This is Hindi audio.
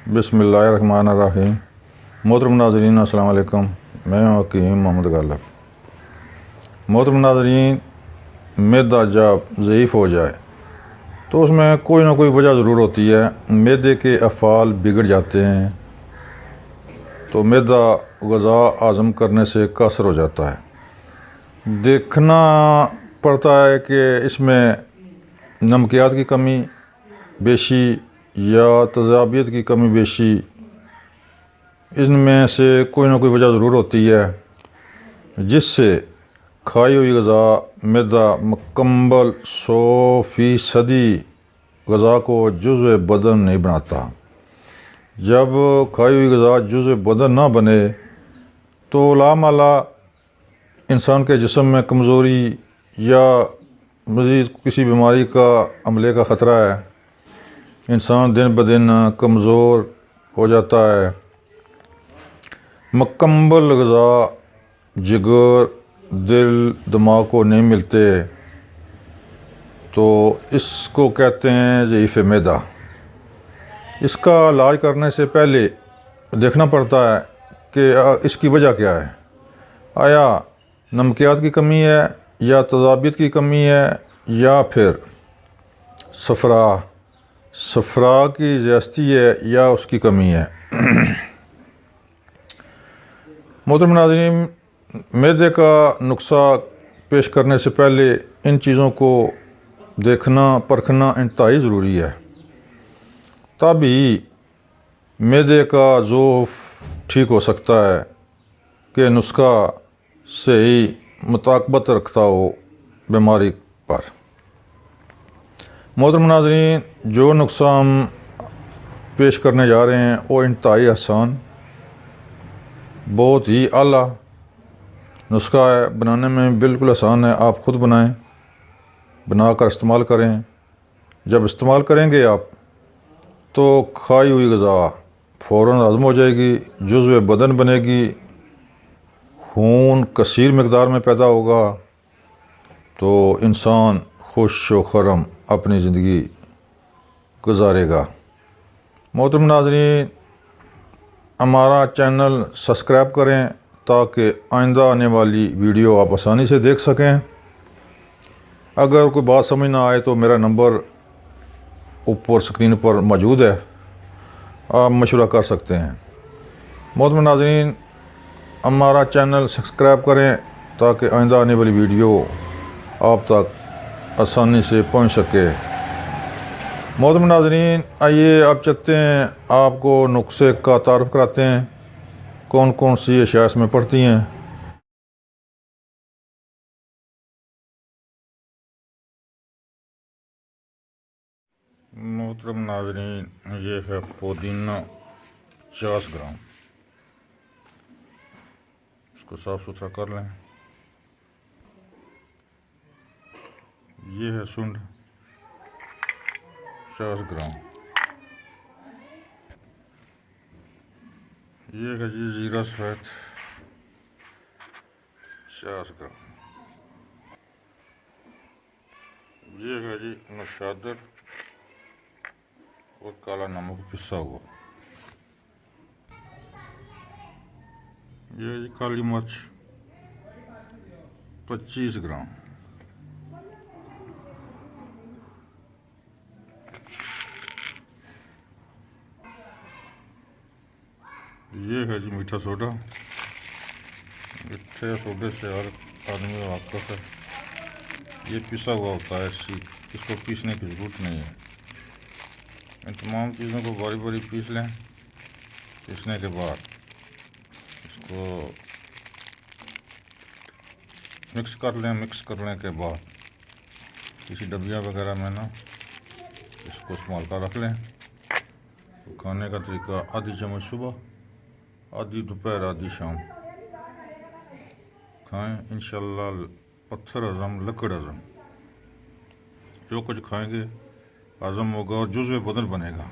बिस्मिल्लाहिर्रहमानिर्रहीम। मोहतरम नाज़रीन अस्सलाम वालेकुम। मैं हूं हकीम मोहम्मद गालिब। मोहतरम नाज़रीन, मैदा जब ज़ईफ़ हो जाए तो उसमें कोई ना कोई वजह ज़रूर होती है। मैदे के अफ़ाल बिगड़ जाते हैं तो मैदा ग़ज़ा हज़म करने से कासर हो जाता है। देखना पड़ता है कि इसमें नमकियात की कमी बेशी या तज़ाबियत की कमी बेशी, इनमें से कोई ना कोई वजह ज़रूर होती है जिससे खाई हुई ग़ज़ा मैदा मुकम्मल 100% ग़ज़ा को जुज़्व बदन नहीं बनाता। जब खाई हुई ग़ज़ा जुज़्व बदन ना बने तो लामाला इंसान के जिस्म में कमज़ोरी या मज़ीद किसी बीमारी का हमले का ख़तरा है। इंसान दिन ब दिन कमज़ोर हो जाता है। मुकम्मल ग़ज़ा जिगर दिल दिमाग को नहीं मिलते तो इसको कहते हैं ज़ईफ़ मैदा। इसका इलाज करने से पहले देखना पड़ता है कि इसकी वजह क्या है। आया नमकियात की कमी है या तज़ाबियत की कमी है या फिर सफ़रा की ज़्यादती है या उसकी कमी है। मोहतरम नाज़रीन, मैदे का नुक्सा पेश करने से पहले इन चीज़ों को देखना परखना इंतहाई ज़रूरी है, तभी मैदे का ज़ोफ़ ठीक हो सकता है कि नुस्खा सही मुताकबत रखता हो बीमारी पर। मोहतरम नाज़रीन, जो नुस्खा हम पेश करने जा रहे हैं वो इंतहाई आसान, बहुत ही आला नुस्खा है। बनाने में बिल्कुल आसान है। आप ख़ुद बनाएं, बनाकर इस्तेमाल करें। जब इस्तेमाल करेंगे आप तो खाई हुई ग़ज़ा फ़ौरन हज़म हो जाएगी, जुज़्व बदन बनेगी, खून कसीर मकदार में पैदा होगा तो इंसान खुश व खुर्रम अपनी ज़िंदगी गुजारेगा। मोहतरम नाज़रीन, हमारा चैनल सब्सक्राइब करें ताकि आइंदा आने वाली वीडियो आप आसानी से देख सकें। अगर कोई बात समझ ना आए तो मेरा नंबर ऊपर स्क्रीन पर मौजूद है, आप मशवरा कर सकते हैं। मोहतरम नाज़रीन, हमारा चैनल सब्सक्राइब करें ताकि आइंदा आने वाली वीडियो आप तक आसानी से पहुंच सके। मोहतरम नाज़रीन, आइए आप चलते हैं, आपको नुस्खे का तारुफ कराते हैं, कौन कौन सी अशिया इसमें पड़ती हैं। मोहतरम नाज़रीन, ये है पुदीना 50 ग्राम। इसको साफ़ सुथरा कर लें। ये है सुंड 50 ग्राम। ये है जी ज़ीरा सफ़ेद 50 ग्राम। ये है जी नशादर और काला नमक पिसा हुआ। ये जी काली मिर्च 25 ग्राम। ये है जी मीठा सोडा। मीठे सोडे से हर आदमी वाकिफ़ है। ये पिसा हुआ होता है, इसको पीसने की ज़रूरत नहीं है। इन तमाम चीज़ों को बारी बारी पीस लें। पीसने के बाद इसको मिक्स कर लें। मिक्स करने के बाद किसी डबिया वगैरह में ना इसको संभाल कर रख लें। तो खाने का तरीका आधी चम्मच सुबह, आधी दोपहर, आधी शाम खाएं। इंशाअल्लाह पत्थर हज़म, लकड़ हज़म, जो कुछ खाएंगे हज़म होगा और जुज़्व बदन बनेगा।